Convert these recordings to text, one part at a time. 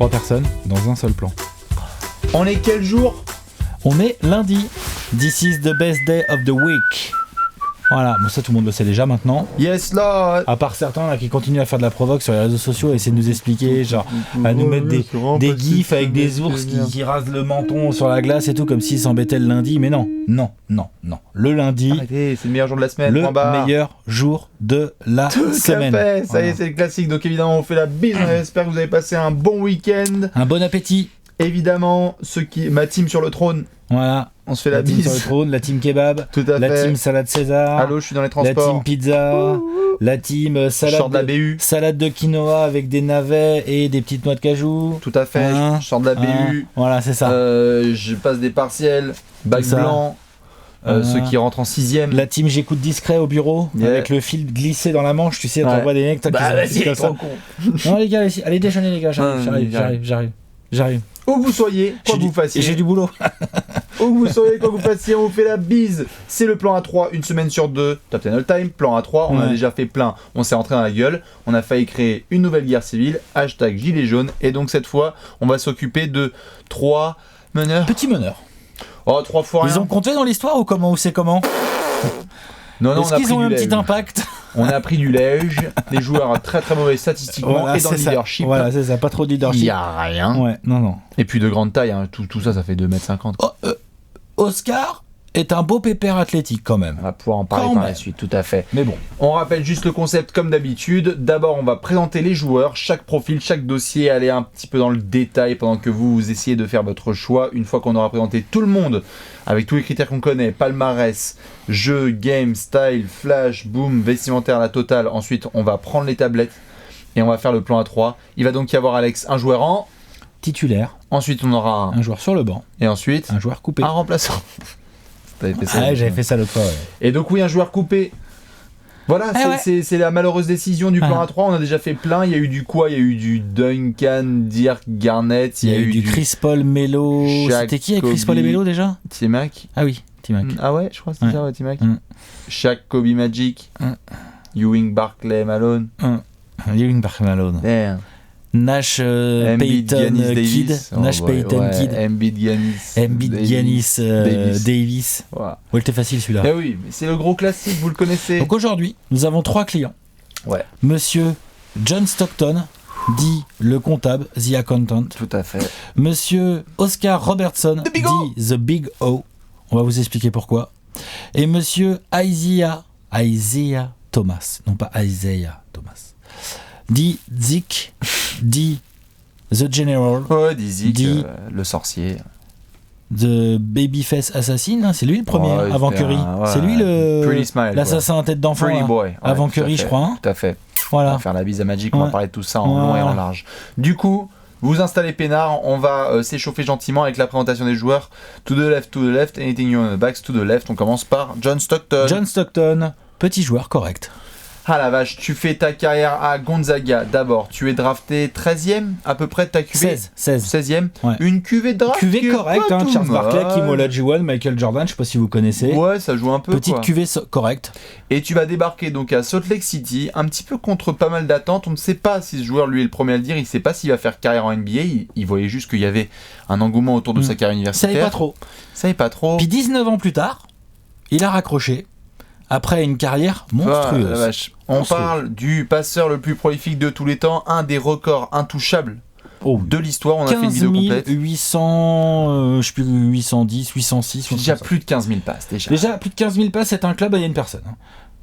3 personnes dans un seul plan. On est quel jour ? On est lundi. This is the best day of the week. Voilà, bon ça tout le monde le sait déjà maintenant. Yes, Lord. À part certains là, qui continuent à faire de la provoque sur les réseaux sociaux et essayer de nous expliquer, genre à nous mettre des gifs avec des ours qui rasent le menton sur la glace et tout, comme s'ils s'embêtaient le lundi. Mais non. Le lundi, Arrêtez, c'est le meilleur jour de la semaine. le meilleur jour de la semaine. Fait. Ça y est, c'est le classique. Donc évidemment, on fait la bise. On espère que vous avez passé un bon week-end. Un bon appétit. Évidemment, ma team sur le trône. Voilà. On se fait la team bise. sur le trône, la team kebab, Tout à la fait. team salade César, Allô, je suis dans les la transports. team pizza, la team Je sors de la BU. salade de quinoa avec des navets et des petites noix de cajou. Tout à fait. Je sors de la BU. Voilà, c'est ça. Je passe des partiels. Bac C'est ça. blanc. Ceux qui rentrent en 6ème. La team j'écoute discret au bureau, Yeah. avec le fil glissé dans la manche, tu sais, Ouais. t'envoies des mecs, Vas-y, comme ça. trop con. Non les gars, allez déjeuner les gars, j'arrive. Où vous soyez, quoi que vous fassiez. J'ai du boulot. Où vous soyez, quoi que vous fassiez, on vous fait la bise. C'est le plan A3, une semaine sur 2, Top 10 All Time. Plan A3, on a déjà fait plein. On s'est rentré dans la gueule. On a failli créer une nouvelle guerre civile. Hashtag Gilets jaunes. Et donc cette fois, on va s'occuper de 3 meneurs. Petit meneur. Oh, 3 fois rien. Ils ont compté dans l'histoire ou comment, ou c'est comment? Non, Est-ce qu'ils ont eu un petit impact? On a pris du lège. Les joueurs très très mauvais statistiquement Voilà, et dans le c'est leadership. Voilà, c'est ça, pas trop de Il leadership. n'y a rien. Ouais, non. Et puis de grande taille, hein. Tout ça, ça fait 2m50. Oscar est un beau pépère athlétique quand même. On va pouvoir en parler Quand par même. la suite, tout à fait. Mais bon. On rappelle juste le concept comme d'habitude. D'abord, on va présenter les joueurs, chaque profil, chaque dossier, aller un petit peu dans le détail pendant que vous essayez de faire votre choix. Une fois qu'on aura présenté tout le monde, avec tous les critères qu'on connaît, palmarès, jeu, game, style, flash, boom, vestimentaire, la totale. Ensuite, on va prendre les tablettes et on va faire le plan A3. Il va donc y avoir, Alex, un joueur en... Titulaire, Ensuite, on aura un joueur sur le banc, Et ensuite, un joueur coupé. un remplaçant. T'avais fait ça, Ouais, j'avais fait ça l'autre fois. Ouais. Et donc oui, un joueur coupé. Voilà, c'est la malheureuse décision du plan A3. On a déjà fait plein. Il y a eu du quoi? Il y a eu du Duncan, Dirk, Garnett. Il y a eu du Chris Paul, Melo. C'était qui avec Chris Paul et Melo déjà? T-Mac. Ah oui, T-Mac. Ah ouais, je crois que c'était ça, ouais, T-Mac. Shaq, Kobe, Magic. Mm. Ewing, Barkley, Malone. Ewing, Barkley, Malone. Damn. Nash, Embiid, Payton, Giannis, Kidd. Davis. Nash, Payton, Kidd. Embiid, Giannis, Davis. Voilà. Ouais, c'était facile celui-là. Eh oui, mais c'est le gros classique, vous le connaissez. Donc aujourd'hui, nous avons 3 clients. Ouais. Monsieur John Stockton, dit le comptable, The Accountant. Tout à fait. Monsieur Oscar Robertson, dit The Big O. On va vous expliquer pourquoi. Et monsieur Isaiah Thomas. Non pas Isaiah Thomas. Dit Zeke, dit The General, Ouais, Dizzy, dit le sorcier. The Babyface Assassin, hein, c'est lui le premier, Ouais, avant c'était Curry. ouais, C'est lui Pretty Smile, l'assassin à tête d'enfant, Pretty là, Boy. Ouais, avant tout à Curry, fait, je crois. Hein. Tout à fait. On Voilà. va faire la bise à Magic, on va Ouais. parler de tout ça en long et en large. Du coup, vous installez peinard, on va s'échauffer gentiment avec la présentation des joueurs. To the left, anything you want backs to the left. On commence par John Stockton. John Stockton, petit joueur correct. Ah la vache, tu fais ta carrière à Gonzaga d'abord. Tu es drafté 13e à peu près de ta QV. 16. 16e. Ouais. Une QV de draft. QV qui est correct, pas hein, tout Charles Barkley, mal. Kim Olajuwon, Michael Jordan, je sais pas si vous connaissez. Ouais, ça joue un peu. Petite quoi. QV correcte. Et tu vas débarquer donc à Salt Lake City, un petit peu contre pas mal d'attentes. On ne sait pas si ce joueur, lui, est le premier à le dire. Il ne sait pas s'il va faire carrière en NBA. Il voyait juste qu'il y avait un engouement autour de sa carrière universitaire. Savait pas trop. Savait pas trop. Puis 19 ans plus tard, il a raccroché après une carrière monstrueuse. Ah, la vache. On parle du passeur le plus prolifique de tous les temps, un des records intouchables de l'histoire. On a fait une 15 vidéo complète. 800, je sais plus, 810, 806. Déjà plus de 15 000 passes. Déjà plus de 15 000 passes, c'est un club, il y a une personne. Hein.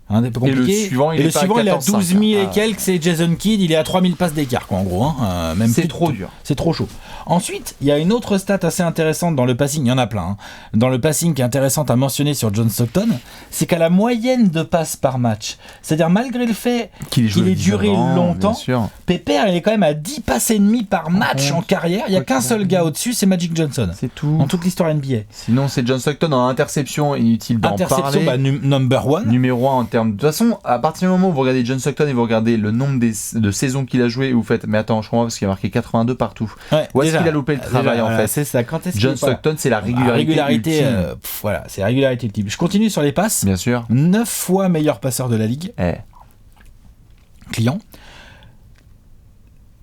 Un peu compliqué. Et le suivant, il est pas à il a 14, 12 000 et ah. quelques, c'est Jason Kidd, il est à 3 000 passes d'écart, quoi, en gros. Hein. Même C'est plus trop dur. C'est trop chaud. Ensuite, il y a une autre stat assez intéressante dans le passing, il y en a plein, hein. Dans le passing qui est intéressante à mentionner sur John Stockton, c'est qu'à la moyenne de passes par match, c'est-à-dire malgré le fait qu'il ait duré longtemps, Pépère, il est quand même à 10 passes et demie par match en carrière, il n'y a qu'un seul gars au-dessus, c'est Magic Johnson. C'est tout. En toute l'histoire NBA. Sinon, c'est John Stockton en interception, inutile d'en parler. Number one. Numéro 1 en termes. De toute façon, à partir du moment où vous regardez John Stockton et vous regardez le nombre de saisons qu'il a joué, et vous faites, mais attends, je comprends parce qu'il a marqué 82 partout. Ouais, où est-ce qu'il a loupé le travail en fait? C'est ça. Quand est-ce John Stockton, c'est la régularité ultime. Voilà, c'est la régularité ultime. Je continue sur les passes. Bien sûr. 9 fois meilleur passeur de la ligue. Client.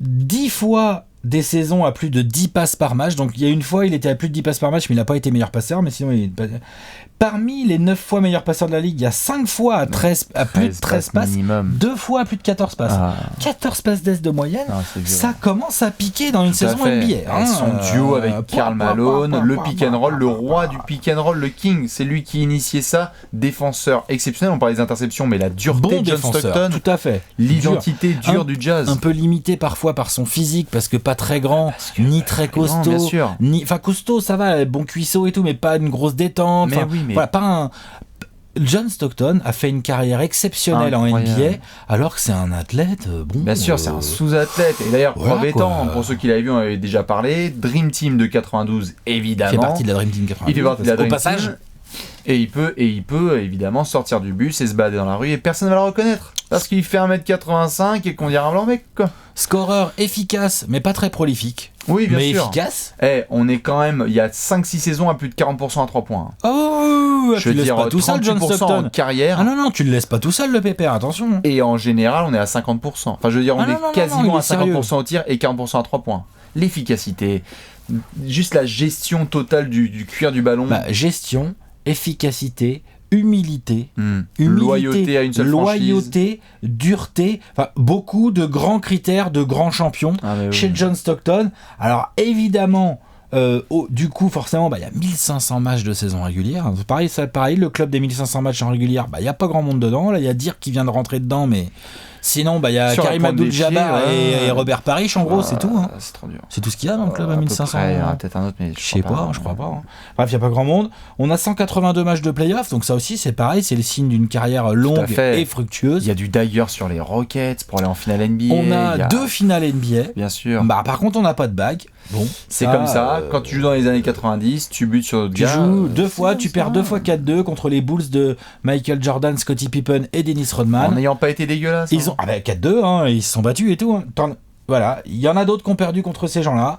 10 fois des saisons à plus de 10 passes par match. Donc il y a une fois, il était à plus de 10 passes par match, mais il n'a pas été meilleur passeur. Mais sinon, parmi les 9 fois meilleurs passeurs de la ligue, il y a 5 fois à plus de 13 passes, minimum. 2 fois à plus de 14 passes. 14 passes d'ess de moyenne, ça commence à piquer dans une saison NBA. Son duo avec Karl Malone, le pick and roll, le roi du pick and roll, le king, c'est lui qui initiait ça. Défenseur exceptionnel, on parlait des interceptions, mais la dureté de John Stockton, tout à fait. L'identité dure du Jazz. Un peu limité parfois par son physique, parce que pas très grand, ni très costaud, enfin costaud, ça va, bon cuisseau et tout, mais pas une grosse détente. Voilà, pas un. John Stockton a fait une carrière exceptionnelle en NBA, alors que c'est un athlète. Bien sûr, c'est un sous-athlète. Et d'ailleurs, preuve étant, pour ceux qui l'avaient vu, on avait déjà parlé, Dream Team de 92, évidemment. Il fait partie de la Dream Team 92. Il fait partie de la Dream Team. Au passage. Et il peut évidemment sortir du bus et se balader dans la rue et personne ne va le reconnaître. Parce qu'il fait 1m85 et qu'on dirait un blanc mec, quoi. Scoreur efficace, mais pas très prolifique. Oui, bien sûr. Mais efficace. On est quand même, il y a 5-6 saisons à plus de 40% à 3 points. Oh, je veux dire, pas tout seul, John Stockton. En carrière. Ah non, tu le laisses pas tout seul, le pépère, attention. Et en général, on est à 50%. Enfin, je veux dire, on est quasiment à 50% au tir et 40% à 3 points. L'efficacité, juste la gestion totale du cuir du ballon. Gestion, efficacité, humilité, loyauté à une seule franchise, dureté, enfin beaucoup de grands critères de grands champions chez John Stockton. Alors évidemment, du coup forcément, il y a 1500 matchs de saison régulière. Pareil, le club des 1500 matchs en régulière, il y a pas grand monde dedans. Là, il y a Dirk qui vient de rentrer dedans, mais sinon, il y a Karim Abdul-Jabbar et Robert Parrish, en gros, c'est tout. Hein. C'est trop dur. C'est tout ce qu'il y a dans le club à 1500. Il y en a peut-être un autre, mais je crois pas. Bref, il n'y a pas grand monde. On a 182 matchs de playoff, donc ça aussi, c'est pareil, c'est le signe d'une carrière longue et fructueuse. Il y a du Dagger sur les Rockets pour aller en finale NBA. On a 2 finales NBA. Bien sûr. Par contre, on n'a pas de bague. Bon, c'est comme ça. Quand tu joues dans les années 90, tu butes sur d'autres gars. Tu joues 2 fois, tu perds 2 fois 4-2 contre les Bulls de Michael Jordan, Scottie Pippen et Dennis Rodman. En n'ayant pas été dégueulasse. Ils ont 4-2, ils se sont battus et tout. Voilà, il y en a d'autres qui ont perdu contre ces gens-là.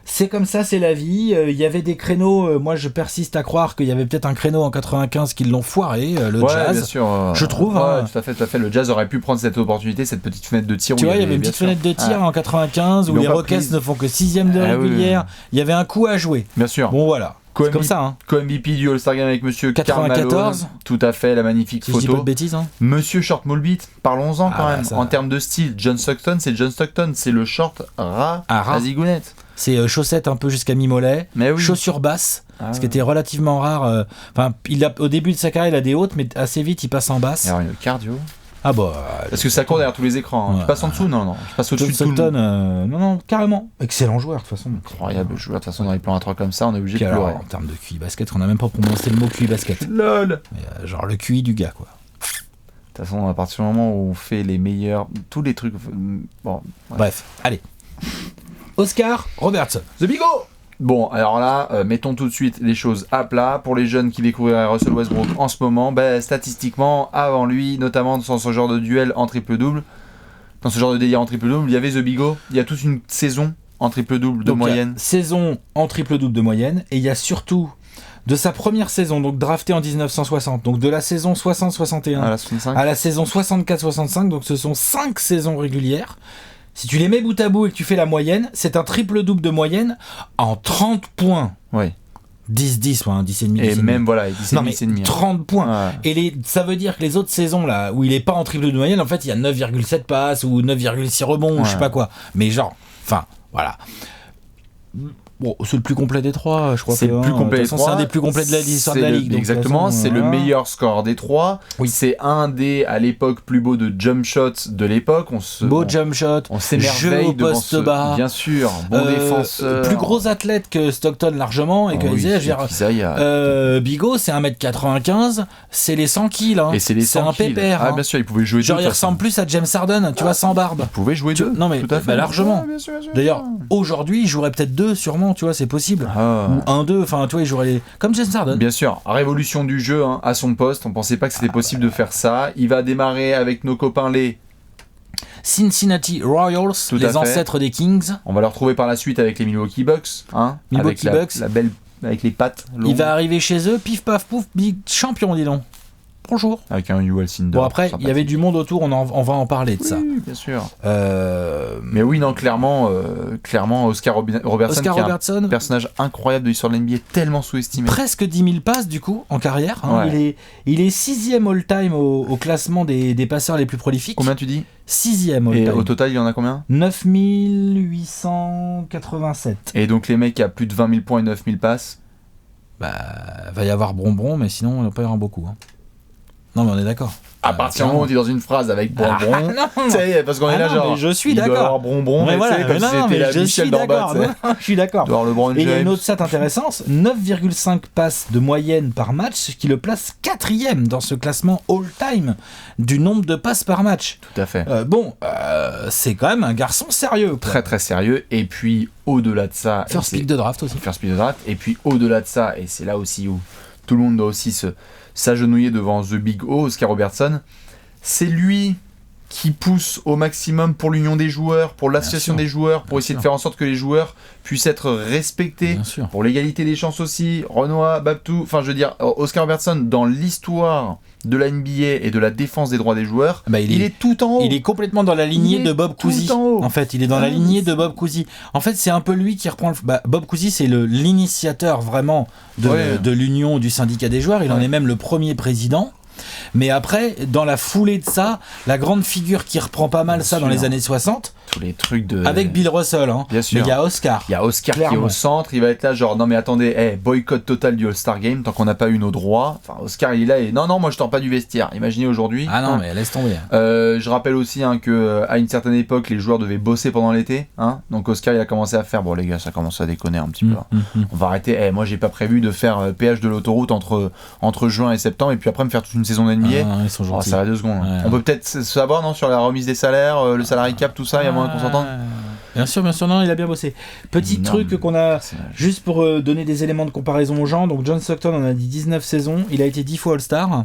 C'est comme ça, c'est la vie. Il y avait des créneaux. Moi, je persiste à croire qu'il y avait peut-être un créneau en 95 qui l'ont foiré, le Jazz. Bien sûr, je trouve. Tout à fait. Le Jazz aurait pu prendre cette opportunité, cette petite fenêtre de tir. Tu vois, il y avait une petite fenêtre de tir en 95 où les Rockets ne font que 6ème de régulière. Il y avait un coup à jouer. Bien sûr. Bon, voilà. C'est comme ça. Co-MVP du All-Star Game avec monsieur 94. Karl Malone. Tout à fait, la magnifique photo. Je dis pas de bêtises. Monsieur Short Mulbeat, parlons-en quand même. En termes de style, John Stockton, c'est le short à zigounette. C'est chaussettes un peu jusqu'à mi-mollet, chaussures basses, ce qui était relativement rare. Au début de sa carrière, il a des hautes, mais assez vite, il passe en basse. Alors, le cardio. Parce que ça court derrière tous les écrans. Tu passes en dessous, non. Je passe au-dessus de tout le monde. Non, carrément. Excellent joueur, de toute façon. Incroyable joueur. De toute façon, dans les plans à 3 comme ça, on est obligé de pleurer. En termes de QI basket, on n'a même pas prononcé le mot QI basket. LOL. Mais, genre le QI du gars, quoi. De toute façon, à partir du moment où on fait les meilleurs, tous les trucs. Bon. Bref, allez. Oscar Robertson. The Bigo. Bon, alors là, mettons tout de suite les choses à plat. Pour les jeunes qui découvriraient Russell Westbrook en ce moment, statistiquement, avant lui, notamment dans ce genre de duel en triple-double, dans ce genre de délire en triple-double, il y avait The Bigo. Il y a toute une saison en triple-double de moyenne. Saison en triple-double de moyenne. Et il y a surtout, de sa première saison, donc draftée en 1960, donc de la saison 60-61 à la saison 64-65, donc ce sont 5 saisons régulières. Si tu les mets bout à bout et que tu fais la moyenne, c'est un triple-double de moyenne en 30 points. Oui. 10-10, 10,5. Et même, voilà, 10,5. 30 points. Ouais. Et ça veut dire que les autres saisons, là, où il est pas en triple-double de moyenne, en fait, il y a 9,7 passes ou 9,6 rebonds, ou je sais pas quoi. Mais genre, voilà. Bon, c'est le plus complet des 3, je crois. C'est le plus complet des 3. C'est un des plus complets de l'histoire de la Ligue. Exactement, façon, c'est le meilleur score des 3. Oui. C'est un des, à l'époque, plus beaux de jump shots de l'époque. Jump shot, on s'émerveille devant poste bas. Bien sûr, bon défenseur. Plus gros athlète que Stockton largement. Et Bigo, c'est 1m95, c'est les 100 kills. Hein. Et c'est un pépère. Ah, bien sûr, il pouvait jouer genre, il ressemble plus à James Harden, tu vois, sans barbe. Il pouvait jouer 2. Non, mais largement. Bien sûr. D'ailleurs, aujourd'hui, il jouerait peut-être 2 sûrement. Tu vois, c'est possible. Ou 1-2, enfin, tu vois, il jouerait comme James Harden. Bien sûr, révolution du jeu à son poste. On pensait pas que c'était possible de faire ça. Il va démarrer avec nos copains les Cincinnati Royals, les ancêtres des Kings. On va le retrouver par la suite avec les Milwaukee Bucks. Milwaukee Bucks. La belle, avec les pattes longues. Il va arriver chez eux, pif paf pouf, big champion, dis donc. bonjour. Avec un Ewell Cinder. Bon, après, il y avait du monde autour, on va en parler de ça. Oui, bien sûr. Mais oui, non, clairement, Oscar Robertson, Oscar qui est Robertson, un personnage incroyable de l'histoire de l'NBA, tellement sous-estimé. Presque 10 000 passes, du coup, en carrière. Hein. Ouais. Il est 6e all-time au classement des passeurs les plus prolifiques. Combien tu dis ? 6e all-time. Et au total, il y en a combien ? 9 887. Et donc les mecs qui a plus de 20 000 points et 9 000 passes. Bah, va y avoir Bonbon, mais sinon, il va pas y avoir beaucoup. Hein. Non, mais on est d'accord. À partir du moment où tu es dans une phrase avec bonbon, tu sais, parce qu'on est là genre. Je suis il doit y d'accord. avoir bonbon, mais voilà, tu sais, comme si c'était la Michel d'Orbat. Je suis d'accord. Et il y a une autre stat intéressante, 9,5 passes de moyenne par match, ce qui le place 4e dans ce classement all-time du nombre de passes par match. Tout à fait. C'est quand même un garçon sérieux. Quoi. Très très sérieux. Et puis au-delà de ça. First pick de draft aussi. First pick de draft. Et puis au-delà de ça, et c'est là aussi où tout le monde doit aussi s'agenouiller devant The Big O, Oscar Robertson. C'est lui qui pousse au maximum pour l'union des joueurs, pour l'association des joueurs, pour essayer de faire en sorte que les joueurs puissent être respectés, pour l'égalité des chances aussi. Renoir, Babtou, enfin je veux dire, Oscar Robertson, dans l'histoire de la NBA et de la défense des droits des joueurs, il est tout en haut. Il est complètement dans la lignée de Bob Cousy. En fait, il est dans la lignée de Bob Cousy. En fait, c'est un peu lui qui reprend Bob Cousy, c'est l'initiateur vraiment de l'union du syndicat des joueurs. Il en est même le premier président. Mais après, dans la foulée de ça, la grande figure qui reprend pas mal dans les années 60, tous les trucs de... avec Bill Russell, hein. Bien sûr. Mais il y a Oscar. Il y a Oscar qui est au centre, il va être là genre, non mais attendez, boycott total du All-Star Game, tant qu'on n'a pas eu nos droits. Enfin, Oscar il est là et non, moi je tords pas du vestiaire. Imaginez aujourd'hui. Ah non, mais laisse tomber. Je rappelle aussi que à une certaine époque, les joueurs devaient bosser pendant l'été. Hein, donc Oscar il a commencé à faire, bon les gars, ça commence à déconner un petit peu. On va arrêter, moi j'ai pas prévu de faire péage de l'autoroute entre juin et septembre et puis après me faire toute une saison NBA. Ça va 2 secondes. Ouais. On peut peut-être savoir non, sur la remise des salaires, le salary cap, tout ça, il y a moyen qu'on s'entende. Bien sûr, non, il a bien bossé. Petit truc qu'on a, juste pour donner des éléments de comparaison aux gens, donc John Stockton, on a dit 19 saisons, il a été 10 fois All-Star.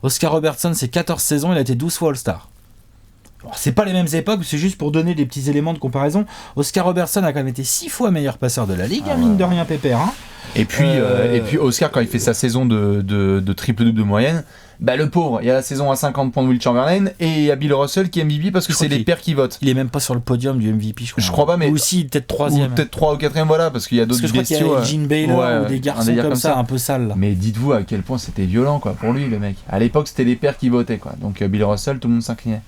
Oscar Robertson, c'est 14 saisons, il a été 12 fois All-Star. Alors, c'est pas les mêmes époques, c'est juste pour donner des petits éléments de comparaison. Oscar Robertson a quand même été 6 fois meilleur passeur de la ligue, mine de rien, pépère. Hein. Et puis Oscar, quand il fait sa saison de triple-double de moyenne, le pauvre, il y a la saison à 50 points de Will Chamberlain et il y a Bill Russell qui est MVP parce que c'est les pairs qui votent. Il est même pas sur le podium du MVP, je crois. Je crois pas, mais. Ou si, peut-être 3ème. Ou peut-être 3 ou 4ème, voilà, parce qu'il y a d'autres bestiaux. Parce que je crois qu'il y a Gene Baylor ou des garçons comme ça, un peu sales. Mais dites-vous à quel point c'était violent, quoi, pour lui, le mec. À l'époque, c'était les pairs qui votaient, quoi. Donc Bill Russell, tout le monde s'inclinait.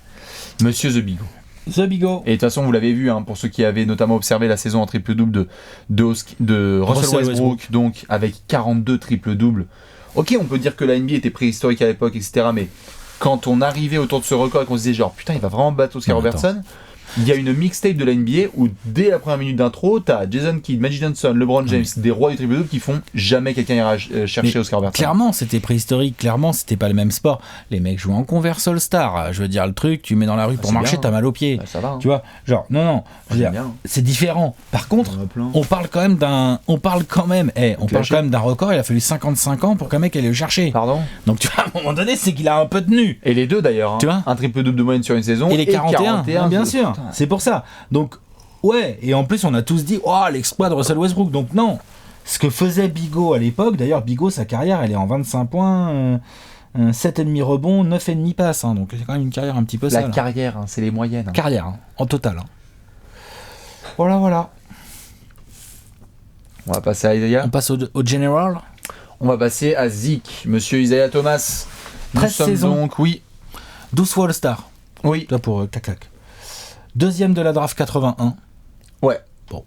Monsieur The Big O. The Big O. Et de toute façon, vous l'avez vu, hein, pour ceux qui avaient notamment observé la saison en triple-double de Russell Westbrook, donc avec 42 triple-doubles. Ok, on peut dire que la NBA était préhistorique à l'époque, etc. Mais quand on arrivait autour de ce record et qu'on se disait genre putain, il va vraiment battre Oscar Robertson, il y a une mixtape de la NBA où dès la première minute d'intro, t'as Jason Kidd, Magic Johnson, LeBron James, des rois du triple-double qui font jamais quelqu'un ira chercher Oscar Robertson. Clairement, c'était préhistorique, clairement, c'était pas le même sport. Les mecs jouaient en Converse All-Star. Je veux dire, le truc, tu mets dans la rue pour marcher, t'as mal aux pieds. Ça va, hein. Tu vois, genre, non, je veux dire, c'est différent. Par contre, on parle quand même d'un record. Il a fallu 55 ans pour qu'un mec aille le chercher. Pardon. Donc, tu vois, à un moment donné, c'est qu'il a un peu tenu. Et les deux d'ailleurs. Hein. Tu vois, un triple-double de moyenne sur une saison. Et les 41 bien sûr. C'est pour ça. Donc, ouais, et en plus, on a tous dit, l'exploit de Russell Westbrook. Donc, non. Ce que faisait Big O à l'époque, d'ailleurs, Big O, sa carrière, elle est en 25 points, 7,5 rebonds, 9,5 passes. Hein, donc, c'est quand même une carrière un petit peu sale. La carrière, c'est les moyennes. Carrière, en total. Voilà. On va passer à Isaiah. On passe au General. On va passer à Zeke, monsieur Isaiah Thomas. 13 saisons. Donc, oui. 12 fois All-Star. Oui. Là pour clac. Deuxième de la draft 81. Ouais. Bon,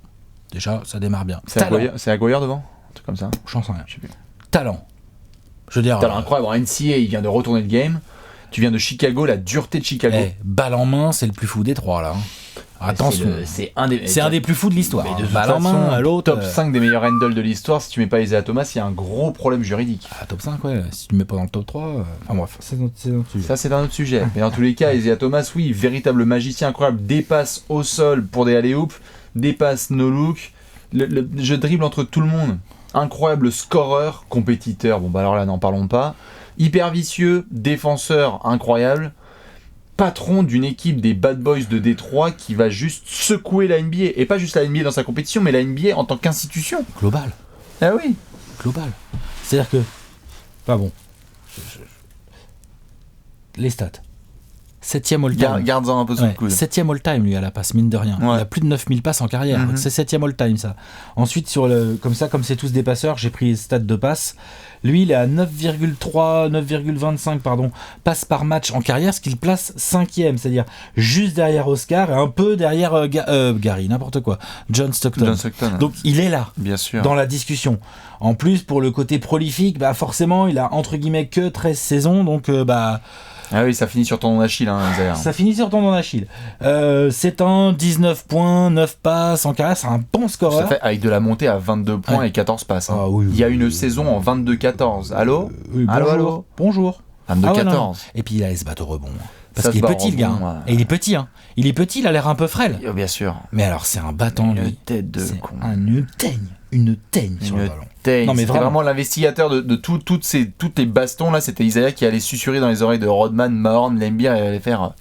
déjà, ça démarre bien. C'est Aguirre devant, un truc comme ça. J'en sais rien. Je sais plus. Talent. Je veux dire. Talent incroyable. En NCAA, il vient de retourner le game. Tu viens de Chicago, la dureté de Chicago. Balle en main, c'est le plus fou des trois là. Attention, c'est un des plus fous de l'histoire. Mais de balle en main, à l'autre. Top 5 des meilleurs handles de l'histoire. Si tu mets pas Isaiah Thomas, il y a un gros problème juridique. Top 5, ouais. Si tu mets pas dans le top 3. Enfin bref, c'est un autre sujet. Ça, c'est un autre sujet. Mais dans tous les cas, Isaiah Thomas, oui, véritable magicien incroyable. Dépasse au sol pour des alley-oops, dépasse no look. Je dribble entre tout le monde. Incroyable scoreur, compétiteur. Bon, alors là, n'en parlons pas. Hyper vicieux, défenseur incroyable. Patron d'une équipe des Bad Boys de Détroit qui va juste secouer la NBA. Et pas juste la NBA dans sa compétition, mais la NBA en tant qu'institution. Global. Ah oui. Global. C'est-à-dire que... Enfin bon. les stats. 7ème all-time. Garde-en un peu sous le coude. 7ème all-time, lui, à la passe, mine de rien. Ouais. Il a plus de 9000 passes en carrière. C'est 7ème all-time, ça. Ensuite, comme c'est tous des passeurs, j'ai pris les stats de passes. Lui, il est à 9,25 passes par match en carrière, ce qui le place 5ème, c'est-à-dire juste derrière Oscar et un peu derrière Gary, n'importe quoi. John Stockton. Donc, il est là, bien sûr, dans la discussion. En plus, pour le côté prolifique, forcément, il a entre guillemets que 13 saisons, donc Ah oui, ça finit sur ton Achille, Isaiah. Ça finit sur ton Achille. C'est un 19 points, 9 passes en carrière, c'est un bon scoreur. Ça fait avec de la montée à 22 points et 14 passes. Ah, oui, il y a une saison en 22-14. Allô ? Oui, allô. Bonjour. 22-14. Et puis il allait se battre au rebond. Parce qu'il est petit, le gars. Et il est petit, hein. Il est petit, il a l'air un peu frêle. Bien sûr. Mais alors, c'est un battant, lui. Une tête de con. Une teigne sur le ballon. Non, mais vraiment l'investigateur de toutes les bastons là, c'était Isaiah qui allait susurrer dans les oreilles de Rodman, Mahorn, Lembeer et allait faire.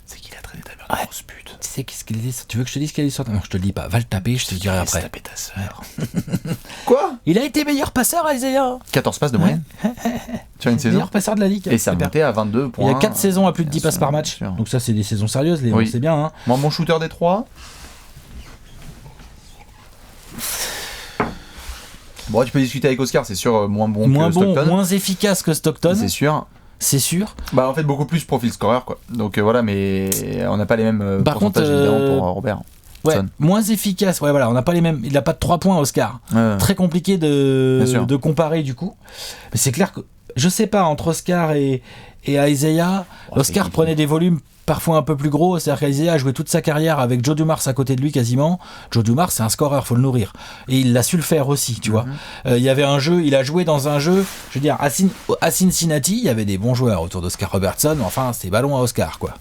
C'est qu'il a traité ta mère de grosse pute. Tu sais qu'est-ce qu'il dit ? Tu veux que je te dise ce qu'il a dit ? Non, je te le dis pas. Va le taper, je te le dirai après. Taper ta sœur. Quoi ? Il a été meilleur passeur, Isaiah. 14 passes de moyenne sur une saison. Meilleur passeur de la ligue. Et ça a monté à 22 points. Il y a 4 saisons à plus de 10 passes par match. Donc ça, c'est des saisons sérieuses, on sait bien. Hein. Moi, mon shooter des 3. Bon, tu peux discuter avec Oscar, c'est sûr, moins bon que Stockton. Moins efficace que Stockton. C'est sûr. En fait, beaucoup plus profil scoreur, quoi. Donc voilà, mais on n'a pas les mêmes pourcentages évidemment pour Robert. Ouais, moins efficace. Ouais, voilà, on n'a pas les mêmes. Il n'a pas de 3 points, Oscar. Très compliqué de comparer du coup. Mais c'est clair que je sais pas, entre Oscar et Isaiah, Oscar prenait des volumes parfois un peu plus gros, c'est-à-dire qu'Isaiah a joué toute sa carrière avec Joe Dumars à côté de lui quasiment. Joe Dumars, c'est un scoreur, faut le nourrir. Et il l'a su le faire aussi, tu vois. Il y avait un jeu, il a joué dans un jeu, je veux dire, à Cincinnati, il y avait des bons joueurs autour d'Oscar Robertson, enfin, c'était ballon à Oscar, quoi.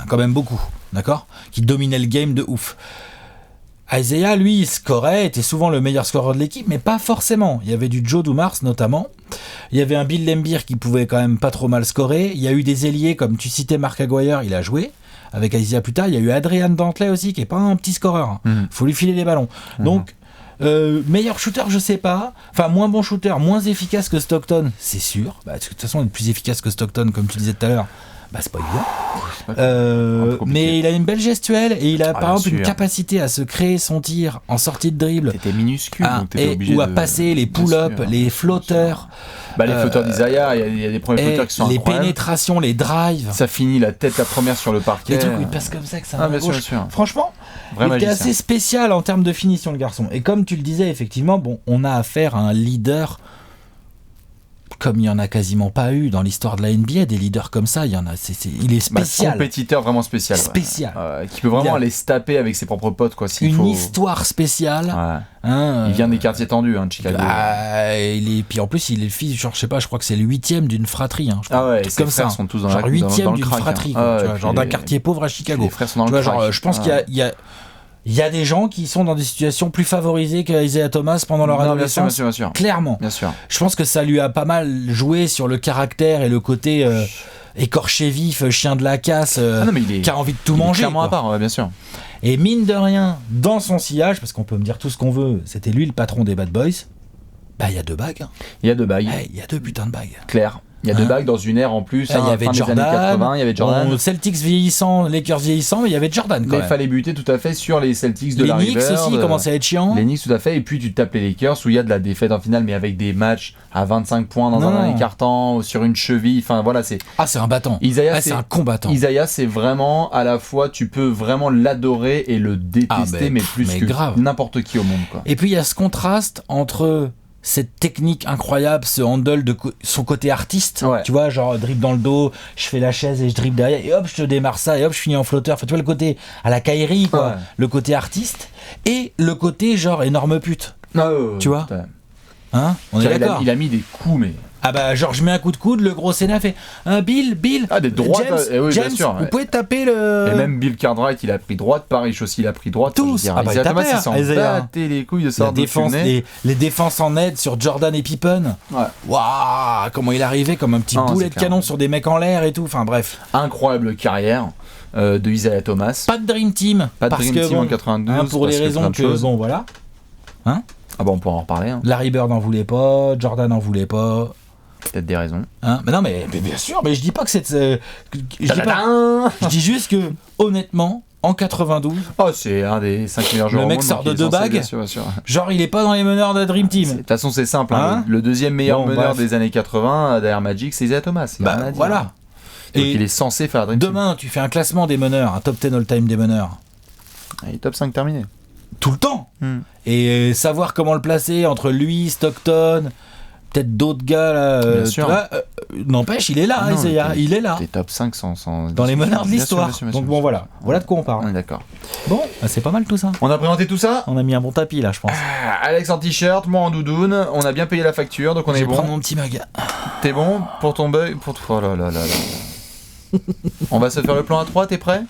Quand même beaucoup, d'accord ? Qui dominait le game de ouf. Isaiah, lui, il scorait, était souvent le meilleur scoreur de l'équipe, mais pas forcément. Il y avait du Joe Dumars, notamment. Il y avait un Bill Lembeer qui pouvait quand même pas trop mal scorer. Il y a eu des ailiers, comme tu citais Mark Aguirre, il a joué. Avec Isaiah plus tard, il y a eu Adrian Dantley aussi, qui est pas un petit scoreur. Faut lui filer les ballons. Donc, meilleur shooter, je sais pas. Enfin, moins bon shooter, moins efficace que Stockton, c'est sûr. De toute façon, il est plus efficace que Stockton, comme tu disais tout à l'heure. C'est pas évident. Mais il a une belle gestuelle et il a par exemple une capacité à se créer son tir en sortie de dribble. T'étais minuscule, donc t'étais obligé ou à passer les pull-ups, les flotteurs. Les flotteurs d'Isaiah, il y a des premiers flotteurs qui sont incroyables. Les pénétrations, les drives. Ça finit la tête la première sur le parquet. Les trucs où il passe comme ça, que ça bien sûr. Franchement, il était assez spécial en termes de finition, le garçon. Et comme tu le disais, effectivement, on a affaire à un leader comme il n'y en a quasiment pas eu dans l'histoire de la NBA, des leaders comme ça, il est spécial. Compétiteur vraiment spécial. Spécial. Qui peut vraiment aller se taper avec ses propres potes, quoi. Histoire spéciale. Il vient des quartiers tendus, de Chicago. Puis en plus, il est le fils, je crois que c'est le 8e d'une fratrie. Et ses frères sont tous dans le 8e d'une crack, fratrie. Genre d'un quartier pauvre à Chicago. Les frères sont dans le crack. Je pense qu'il y a des gens qui sont dans des situations plus favorisées qu'Isaiah Thomas pendant leur adolescence. Bien sûr. Clairement. Bien sûr. Je pense que ça lui a pas mal joué sur le caractère et le côté écorché vif, chien de la casse, qui a envie de tout manger. Clairement à part, bien sûr. Et mine de rien, dans son sillage, parce qu'on peut me dire tout ce qu'on veut, c'était lui le patron des Bad Boys, il y a 2 bagues. Il y a 2 bagues. Il y a 2 putains de bagues. Claire. Il y a 2 bagues dans une ère en plus. Il y avait Jordan, des années 80, il y avait Jordan. Celtics vieillissant, Lakers vieillissant, mais il y avait Jordan quand même. Il fallait buter tout à fait sur les Celtics de Larry Bird. Les Knicks aussi commençaient à être chiants. Les Knicks tout à fait, et puis tu tapes les Lakers où il y a de la défaite en finale, mais avec des matchs à 25 points dans un dernier quart-temps, sur une cheville, enfin voilà, c'est... c'est un battant. C'est un combattant. Isaiah, c'est vraiment, à la fois, tu peux vraiment l'adorer et le détester, mais plus que n'importe qui au monde, quoi. Et puis il y a ce contraste entre cette technique incroyable, ce handle de son côté artiste, tu vois, genre dribble dans le dos, je fais la chaise et je dribble derrière, et hop, je te démarre ça, et hop, je finis en flotteur. Enfin, tu vois, le côté à la Kyrie, quoi, le côté artiste, et le côté genre énorme pute. Tu vois, on est d'accord. Il a mis des coups, mais... genre je mets un coup de coude, le gros Sénat fait Bill, des droites, James, bien sûr, vous pouvez taper le... Et même Bill Cartwright, il a pris droite, Paris aussi, il a pris droite. Tous. Isaiah Thomas, il s'en battait les couilles de sorte de les défenses en aide sur Jordan et Pippen. Waouh, comment il arrivait comme un petit boulet de canon sur des mecs en l'air et tout, enfin bref. Incroyable carrière de Isaiah Thomas. Pas de Dream Team. Pas de Dream Team en 92. Pour les raisons que, bon voilà. On pourra en reparler. Larry Bird n'en voulait pas, Jordan n'en voulait pas. Peut-être des raisons. Hein, mais non, mais bien sûr, mais je dis pas que c'est. Je dis juste que, honnêtement, en 92. Oh, c'est un des 5 meilleurs joueurs. Le mec sort de 2 bagues. Bien sûr. Genre, il est pas dans les meneurs de Dream Team. De toute façon, c'est simple. Hein, le deuxième meilleur meneur des années 80 derrière Magic, c'est Isaiah Thomas. Voilà. Donc il est censé faire Dream Team. Demain, tu fais un classement des meneurs, un top 10 all-time des meneurs. Il est top 5 terminé. Tout le temps. Et savoir comment le placer entre lui, Stockton, peut-être d'autres gars là. Bien sûr. N'empêche, il est là, Isaiah. Il est là. T'es top 5 sans dans les meneurs de l'histoire. Donc bon, voilà de quoi on parle. On est d'accord. Bon, c'est pas mal tout ça. On a présenté tout ça. On a mis un bon tapis là, je pense. Alex en t-shirt, moi en doudoune. On a bien payé la facture, donc on est bon. Je vais prendre mon petit mag. T'es bon pour ton bug Oh là là là là. On va se faire le plan A3, t'es prêt?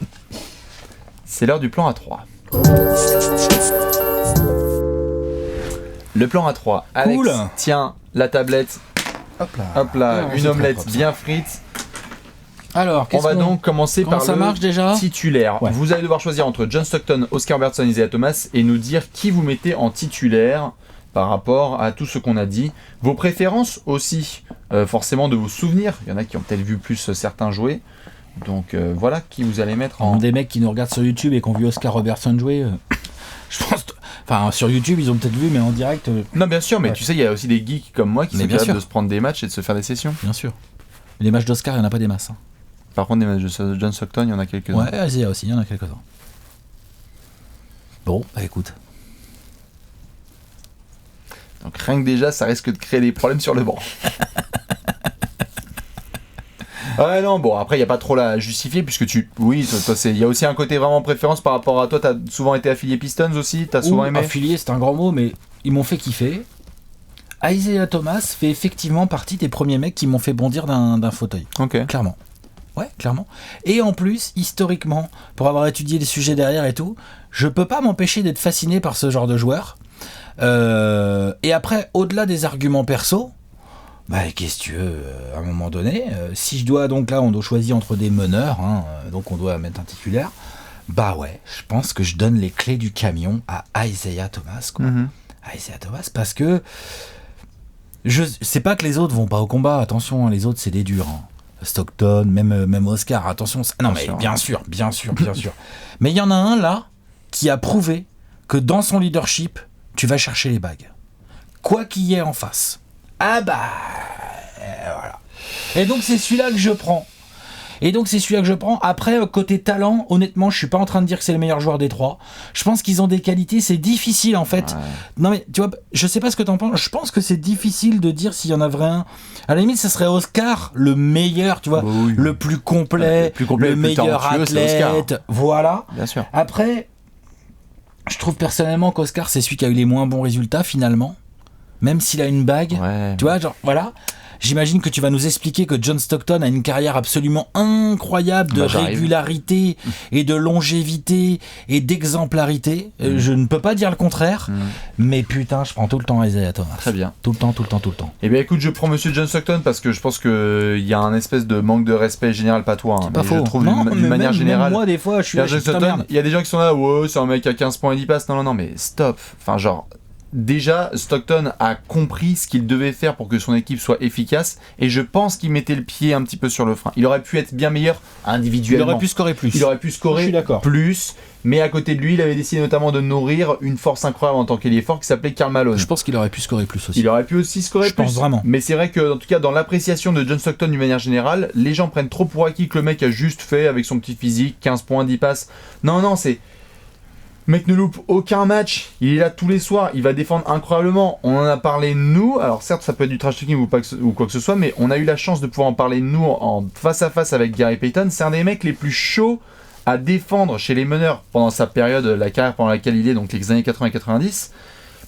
C'est l'heure du plan A3. Le plan A3. Alex, cool. tiens la tablette. Hop là, une omelette bien frite. Alors, on va donc commencer par ça marche déjà titulaire. Ouais. Vous allez devoir choisir entre John Stockton, Oscar Robertson, Isaiah Thomas et nous dire qui vous mettez en titulaire par rapport à tout ce qu'on a dit. Vos préférences aussi, forcément de vos souvenirs. Il y en a qui ont peut-être vu plus certains jouer. Donc voilà qui vous allez mettre en... Des mecs qui nous regardent sur YouTube et qui ont vu Oscar Robertson jouer, je pense... Enfin, sur YouTube, ils ont peut-être vu, mais en direct... Non, bien sûr, mais tu sais, il y a aussi des geeks comme moi qui sont capables de se prendre des matchs et de se faire des sessions. Bien sûr. Les matchs d'Oscar, il n'y en a pas des masses. Hein. Par contre, des matchs de John Stockton, il y en a quelques-uns. Ouais, Isaiah aussi, il y en a quelques-uns. Bon, bah écoute. Donc rien que déjà, ça risque de créer des problèmes sur le banc. Ouais, non, bon, après, il n'y a pas trop la justifier, puisque oui, il y a aussi un côté vraiment préférence par rapport à toi. T'as souvent été affilié Pistons aussi, t'as souvent aimé. Affilié, c'est un grand mot, mais ils m'ont fait kiffer. Isaiah Thomas fait effectivement partie des premiers mecs qui m'ont fait bondir d'un fauteuil. Ok. Clairement. Ouais, clairement. Et en plus, historiquement, pour avoir étudié les sujets derrière et tout, je peux pas m'empêcher d'être fasciné par ce genre de joueur. Et après, au-delà des arguments perso, bah qu'est-ce que tu veux, à un moment donné, si je dois, donc là on doit choisir entre des meneurs, donc on doit mettre un titulaire, bah ouais, je pense que je donne les clés du camion à Isaiah Thomas, quoi. À Isaiah Thomas, parce que c'est pas que les autres vont pas au combat, attention, les autres c'est des durs, Stockton, même Oscar, attention, non mais bien sûr. Mais il y en a un là, qui a prouvé que dans son leadership, tu vas chercher les bagues. Quoi qu'il y ait en face. Ah bah voilà. Et donc c'est celui-là que je prends. Après, côté talent, honnêtement, je suis pas en train de dire que c'est le meilleur joueur des trois. Je pense qu'ils ont des qualités, c'est difficile en fait. Ouais. Non mais tu vois, je sais pas ce que t'en penses. Je pense que c'est difficile de dire s'il y en a vraiment un. À la limite, ça serait Oscar le meilleur, tu vois, oui. Le plus complet, le meilleur athlète. Voilà. Bien sûr. Après, je trouve personnellement qu'Oscar c'est celui qui a eu les moins bons résultats finalement. Même s'il a une bague, tu vois, genre, voilà. J'imagine que tu vas nous expliquer que John Stockton a une carrière absolument incroyable de régularité et de longévité et d'exemplarité. Je ne peux pas dire le contraire, mais putain, je prends tout le temps Isaiah Thomas. Très bien. Tout le temps. Eh bien, écoute, je prends Monsieur John Stockton parce que je pense qu'il y a un espèce de manque de respect général patois. C'est pas faux. Je trouve d'une manière générale. Moi, des fois, je suis Stockton. Il y a des gens qui sont là, ouais, c'est un mec à 15 points et 10 passes. Non, mais stop. Enfin, genre. Déjà, Stockton a compris ce qu'il devait faire pour que son équipe soit efficace et je pense qu'il mettait le pied un petit peu sur le frein. Il aurait pu être bien meilleur individuellement. Il aurait pu scorer plus. Mais à côté de lui, il avait décidé notamment de nourrir une force incroyable en tant qu'ailier fort qui s'appelait Karl Malone. Je pense qu'il aurait pu scorer plus aussi. Il aurait pu aussi scorer plus. Je pense vraiment. Mais c'est vrai que, en tout cas, dans l'appréciation de John Stockton d'une manière générale, les gens prennent trop pour acquis que le mec a juste fait avec son petit physique, 15 points, 10 passes. Non, c'est... Mec ne loupe aucun match, il est là tous les soirs, il va défendre incroyablement. On en a parlé nous, alors certes ça peut être du trash talking ou quoi que ce soit, mais on a eu la chance de pouvoir en parler nous en face à face avec Gary Payton. C'est un des mecs les plus chauds à défendre chez les meneurs pendant sa période, la carrière pendant laquelle il est, donc les années 80-90.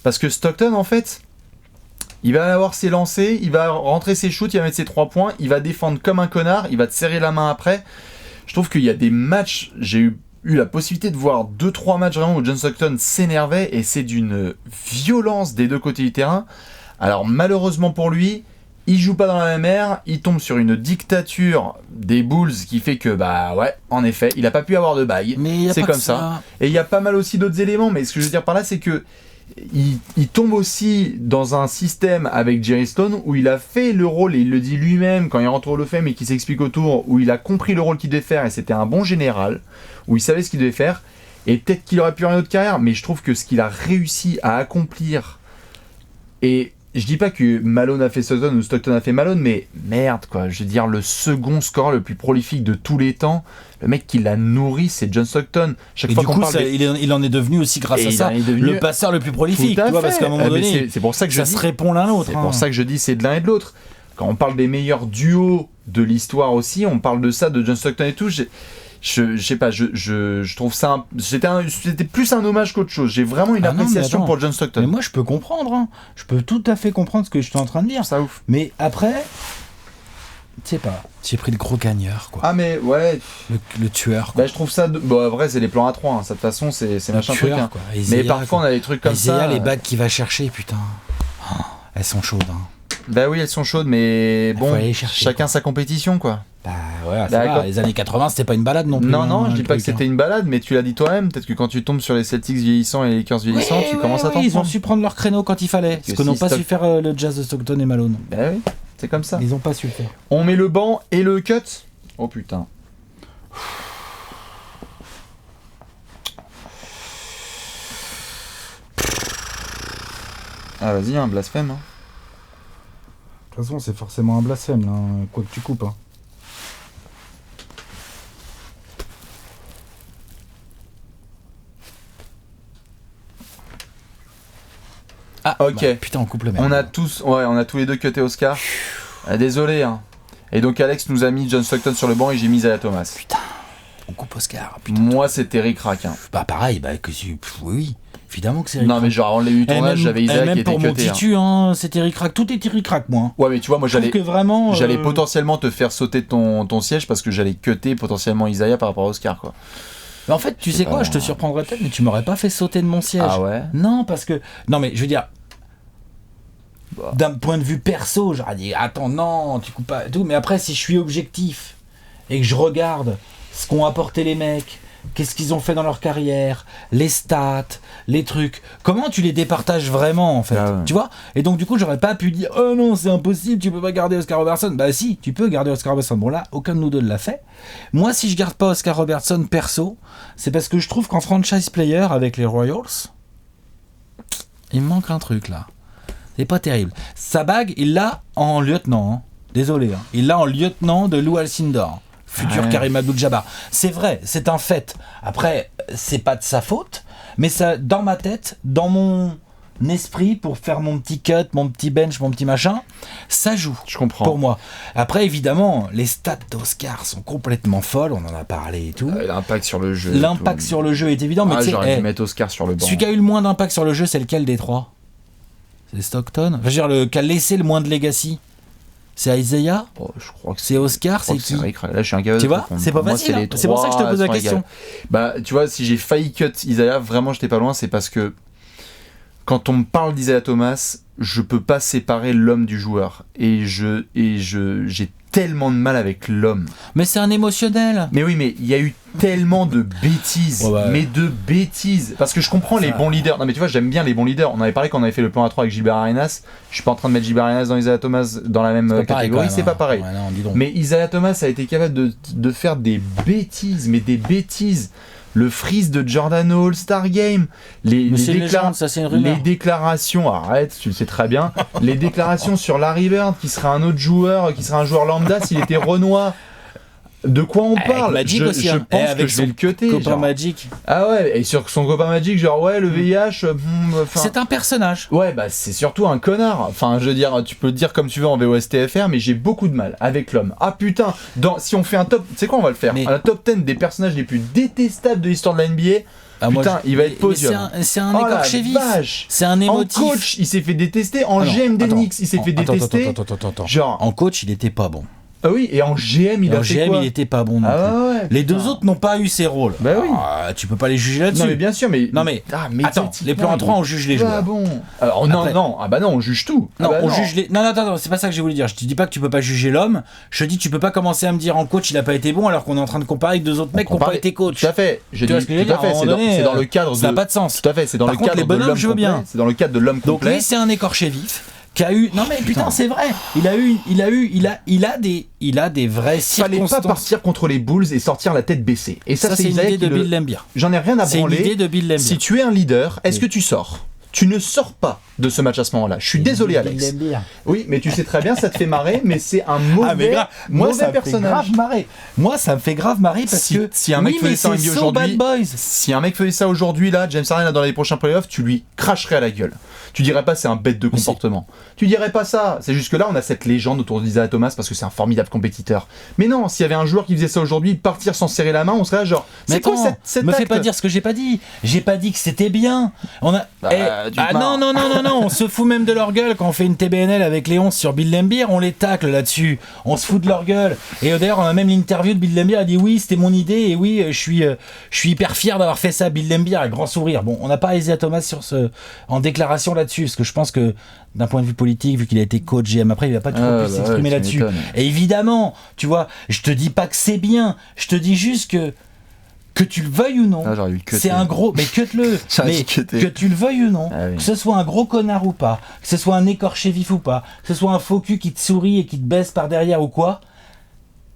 Parce que Stockton en fait, il va avoir ses lancers, il va rentrer ses shoots, il va mettre ses 3 points, il va défendre comme un connard, il va te serrer la main après. Je trouve qu'il y a des matchs, j'ai eu la possibilité de voir 2-3 matchs vraiment où John Stockton s'énervait et c'est d'une violence des deux côtés du terrain. Alors malheureusement pour lui, il joue pas dans la même ère, il tombe sur une dictature des Bulls qui fait que bah ouais, en effet, il a pas pu avoir de bague. Mais c'est comme ça. Et il y a pas mal aussi d'autres éléments, mais ce que je veux dire par là c'est que il tombe aussi dans un système avec Jerry Stone où il a fait le rôle, et il le dit lui-même quand il rentre au Hall of Fame et qu'il s'explique autour, où il a compris le rôle qu'il devait faire et c'était un bon général, où il savait ce qu'il devait faire, et peut-être qu'il aurait pu avoir une autre carrière, mais je trouve que ce qu'il a réussi à accomplir, et je dis pas que Malone a fait Stockton ou Stockton a fait Malone, mais merde quoi, je veux dire, le second scoreur le plus prolifique de tous les temps, le mec qui l'a nourri, c'est John Stockton. Chaque fois qu'on parle il en est devenu aussi grâce à ça le passeur le plus prolifique, tu vois, parce qu'à un moment donné, c'est pour ça que ça se répond l'un l'autre. C'est pour ça que je dis c'est de l'un et de l'autre. Quand on parle des meilleurs duos de l'histoire aussi, on parle de ça, de John Stockton et tout. Je sais pas, je trouve ça. C'était plus un hommage qu'autre chose. J'ai vraiment une appréciation pour John Stockton. Mais moi, je peux comprendre. Hein. Je peux tout à fait comprendre ce que je suis en train de dire. Ça ouf. Mais après, tu sais pas. J'ai pris le gros gagneur, quoi. Ah, mais ouais. Le tueur. Quoi. Bah, je trouve ça. Bon, vrai, c'est les plans à 3. Hein. Ça, de toute façon, c'est machin tueur, truc. Hein. Mais parfois, on a des trucs comme ça. Les bagues qu'il va chercher, putain. Oh, elles sont chaudes. Hein. Bah oui, elles sont chaudes, mais bon, chacun sa compétition, quoi. Bah ouais, ça les années 80, c'était pas une balade non plus. Non, je dis pas que c'était une balade, mais tu l'as dit toi-même, peut-être que quand tu tombes sur les Celtics vieillissants et les Lakers vieillissants, tu commences à t'en prendre. Ils ont su prendre leur créneau quand il fallait, ce que n'ont pas su faire le Jazz de Stockton et Malone. Bah oui, c'est comme ça. Ils ont pas su le faire. On met le banc et le cut. Oh putain. Ah vas-y, un blasphème. Hein. De toute façon, c'est forcément un blasphème, là, quoi que tu coupes. Hein. Ah, ok. Bah, putain, on coupe le merde. On a tous les deux cuté Oscar. Désolé, hein. Et donc Alex nous a mis John Stockton sur le banc et j'ai mis Isaiah Thomas. Putain, on coupe Oscar. Putain, moi, c'était Rick Rack. Hein. Bah pareil, oui. Évidemment que c'est Rick Non, mais genre, avant le début du tournage, j'avais Isaiah qui était cuté. Même pour mon titu, hein, c'était Rick Rack. Tout était Rick Rack, moi. Ouais, mais tu vois, moi, j'allais vraiment, potentiellement te faire sauter ton siège parce que j'allais cuter potentiellement Isaiah par rapport à Oscar, quoi. Mais en fait, tu sais quoi, je te surprendrais peut-être, mais tu m'aurais pas fait sauter de mon siège. Ah ouais? Non, parce que... Non, mais je veux dire... D'un point de vue perso, j'aurais dit, attends, non, tu coupes pas... Tout. Mais après, si je suis objectif et que je regarde ce qu'ont apporté les mecs... Qu'est-ce qu'ils ont fait dans leur carrière, les stats, les trucs. Comment tu les départages vraiment, en fait, tu vois? Et donc, du coup, j'aurais pas pu dire « Oh non, c'est impossible, tu peux pas garder Oscar Robertson. » Bah si, tu peux garder Oscar Robertson. Bon là, aucun de nous deux l'a fait. Moi, si je garde pas Oscar Robertson perso, c'est parce que je trouve qu'en franchise player avec les Royals, il me manque un truc, là. C'est pas terrible. Sa bague, il l'a en lieutenant. Hein. Désolé. Hein. Il l'a en lieutenant de Lou Alcindor. Futur Karim Abdul-Jabbar. C'est vrai, c'est un fait. Après, c'est pas de sa faute, mais ça, dans ma tête, dans mon esprit, pour faire mon petit cut, mon petit bench, mon petit machin, ça joue. Je comprends. Pour moi. Après, évidemment, les stats d'Oscar sont complètement folles, on en a parlé et tout. L'impact sur le jeu. L'impact sur le jeu est évident, mais tu sais, j'aurais dû mettre Oscar sur le banc. Celui qui a eu le moins d'impact sur le jeu, c'est lequel des trois? C'est Stockton. Enfin, je veux dire, qui a laissé le moins de legacy. C'est Isaiah, je crois que c'est Oscar, c'est qui? Là, je suis incapable. Tu vois, c'est pas facile. Hein. C'est pour ça que je te pose la question. Bah, tu vois, si j'ai failli cut Isaiah, vraiment, j'étais pas loin. C'est parce que quand on me parle d'Isaiah Thomas, je peux pas séparer l'homme du joueur. Et j'ai tellement de mal avec l'homme. Mais c'est un émotionnel. Mais oui, mais il y a eu tellement de bêtises. Mais de bêtises. Parce que je comprends les bons leaders. Non, mais tu vois, j'aime bien les bons leaders. On avait parlé quand on avait fait le plan A3 avec Gilbert Arenas. Je suis pas en train de mettre Gilbert Arenas dans Isaiah Thomas dans la même catégorie. C'est pas pareil. Ouais, non, dis donc. Mais Isaiah Thomas a été capable de faire des bêtises. Mais des bêtises. Le freeze de Jordan au All-Star Game, les déclarations, arrête, tu le sais très bien, les déclarations sur Larry Bird, qui serait un autre joueur, qui serait un joueur lambda s'il était Renoir. De quoi on parle? Magic aussi, je pense que je vais le cutter. Copain Magic. Ah ouais, et sur son copain Magic, genre le VIH. C'est un personnage. Ouais, bah c'est surtout un connard. Enfin, je veux dire, tu peux le dire comme tu veux en VOSTFR, mais j'ai beaucoup de mal avec l'homme. Ah putain, si on fait un top, tu sais quoi, on va le faire. Un top 10 des personnages les plus détestables de l'histoire de la NBA. Putain, il va être podium. C'est un écorché vif. C'est un émotif. En coach, il s'est fait détester. En GM d'Enix, il s'est fait détester. Attends. Genre, en coach, il était pas bon. Ah oui, et en GM, il a fait quoi ? Il était pas bon non plus. Ouais, les deux autres n'ont pas eu ces rôles. Bah oui. Tu peux pas les juger là-dessus. Non mais bien sûr, mais... Attends, les plans à 3, on juge les joueurs. Ah bon. Alors non, on juge tout. On juge les... Non, c'est pas ça que j'ai voulu dire. Je te dis pas que tu peux pas juger l'homme, je te dis tu peux pas commencer à me dire en coach il a pas été bon alors qu'on est en train de comparer avec deux autres mecs qui ont pas été coach. Tout à fait. C'est dans le cadre ça n'a pas de sens. Tout à fait, c'est dans le cadre les bonhommes, je veux bien. C'est dans le cadre de l'homme complet. Donc lui, c'est un écorché vif. Qui a eu... Non mais putain, c'est vrai. Il a des vraies circonstances. Fallait pas partir contre les Bulls et sortir la tête baissée. Et ça c'est une idée de Bill Laimbeer. J'en ai rien à branler. C'est une idée de Bill Laimbeer. Si tu es un leader, est-ce que tu sors ? Tu ne sors pas de ce match à ce moment-là. Je suis désolé, Alex. Oui, mais tu sais très bien, ça te fait marrer, mais c'est un mauvais, mauvais personnage. Moi, ça me fait grave marrer parce que si un mec faisait ça aujourd'hui, si un mec faisait ça aujourd'hui là, James Harden dans les prochains playoffs, tu lui cracherais à la gueule. Tu dirais pas c'est un bête de comportement. Tu dirais pas ça. C'est juste que là, on a cette légende autour d'Isaiah Thomas parce que c'est un formidable compétiteur. Mais non, s'il y avait un joueur qui faisait ça aujourd'hui, partir sans serrer la main, on serait là genre. Mais c'est quoi cette me fais pas dire ce que j'ai pas dit. J'ai pas dit que c'était bien. On a. Non, on se fout même de leur gueule quand on fait une TBNL avec Léon sur Bill Laimbeer, on les tacle là-dessus. On se fout de leur gueule. Et d'ailleurs, on a même l'interview de Bill Laimbeer, a dit oui, c'était mon idée et oui, je suis hyper fier d'avoir fait ça, Bill Laimbeer, avec grand sourire. Bon, on n'a pas Isaiah Thomas en déclaration là-dessus, parce que je pense que d'un point de vue politique, vu qu'il a été coach GM après, il va pas trop plus s'exprimer là-dessus. Et évidemment, tu vois, je te dis pas que c'est bien, je te dis juste que tu le veuilles ou non, c'est un gros... Mais cut-le. Mais que tu le veuilles ou non, que ce soit un gros connard ou pas, que ce soit un écorché vif ou pas, que ce soit un faux cul qui te sourit et qui te baisse par derrière ou quoi,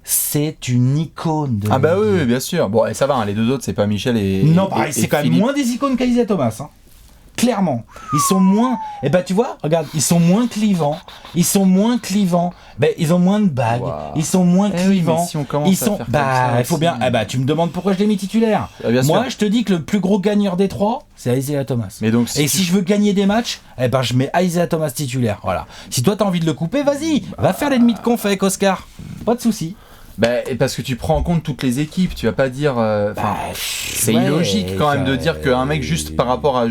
c'est une icône de oui, bien sûr. Bon, et ça va, les deux autres, c'est pas Michel et... Non, pareil, c'est quand même moins des icônes qu'Isaiah Thomas, hein. Clairement, ils sont moins. Et tu vois, regarde, ils sont moins clivants. Ils ont moins de bagues. Wow. Ils sont moins clivants. Oui, si on commence à faire comme ça, il faut bien. Tu me demandes pourquoi je l'ai mis titulaire. Moi, je te dis que le plus gros gagneur des trois, c'est Isaiah Thomas. Mais donc, si je veux gagner des matchs, je mets Isaiah Thomas titulaire. Voilà. Si toi t'as envie de le couper, vas-y, va faire l'ennemi de conf avec Oscar. Pas de souci. Et parce que tu prends en compte toutes les équipes, tu vas pas dire. C'est illogique quand même de dire qu'un mec juste par rapport à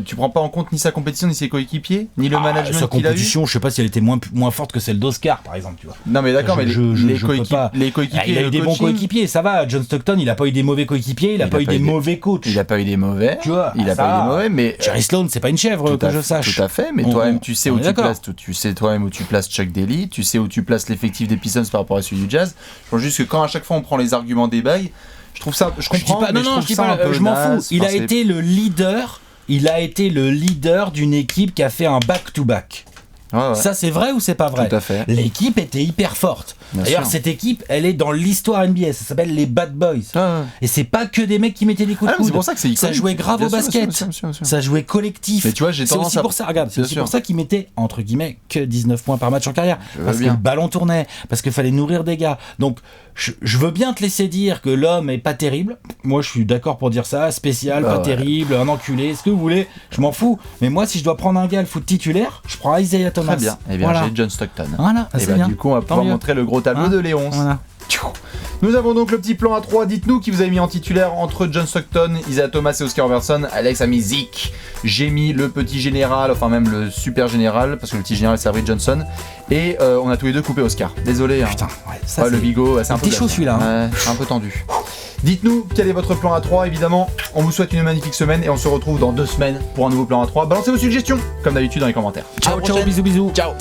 tu prends pas en compte ni sa compétition ni ses coéquipiers ni le management qu'il a eu. Sa compétition, je sais pas si elle était moins forte que celle d'Oscar par exemple, tu vois. Non mais d'accord, mais les coéquipiers. Il a eu des bons coéquipiers, ça va. John Stockton, il a pas eu des mauvais coéquipiers, il a pas eu des mauvais coachs. Il a pas eu des mauvais. Tu vois. Il a pas eu des mauvais, mais Jerry Sloan, c'est pas une chèvre que je sache. Tout à fait, mais toi-même tu sais où tu places Chuck Daly, tu sais où tu places l'effectif des Pistons par rapport à celui du Jazz. Je pense juste que quand à chaque fois on prend les arguments des bails, je trouve ça, je comprends, je m'en fous. Il a été le leader d'une équipe qui a fait un back-to-back. Ça c'est vrai ou c'est pas vrai? Tout à fait. L'équipe était hyper forte. D'ailleurs cette équipe, elle est dans l'histoire NBA, ça s'appelle les Bad Boys. Et c'est pas que des mecs qui mettaient des coups de coude. C'est pour ça que ça jouait grave au basket. Ça jouait collectif. Mais tu vois, j'ai tendance c'est aussi pour ça, regarde, c'est aussi pour ça qu'ils mettaient entre guillemets que 19 points par match en carrière, parce que le ballon tournait, parce qu'il fallait nourrir des gars. Donc je veux bien te laisser dire que l'homme est pas terrible. Moi je suis d'accord pour dire ça, spécial, pas terrible, un enculé, ce que vous voulez, je m'en fous. Mais moi si je dois prendre un gars le foot titulaire, je prends Isaiah Thomas. Très bien. Et bien j'ai John Stockton. Voilà, et bien du coup on va pouvoir montrer le gros tableau de Léonce. Voilà. Nous avons donc le petit plan A3. Dites-nous qui vous avez mis en titulaire entre John Stockton, Isaiah Thomas et Oscar Robertson. Alex a mis Zeke. J'ai mis le petit général, enfin même le super général, parce que le petit général c'est Avery Johnson. Et on a tous les deux coupé Oscar. Désolé. Putain, ça le bigot, c'est un peu chaud celui-là. C'est un peu tendu. Dites-nous quel est votre plan A3, évidemment. On vous souhaite une magnifique semaine et on se retrouve dans 2 semaines pour un nouveau plan A3. Balancez vos suggestions, comme d'habitude, dans les commentaires. Ciao, bisous. Ciao.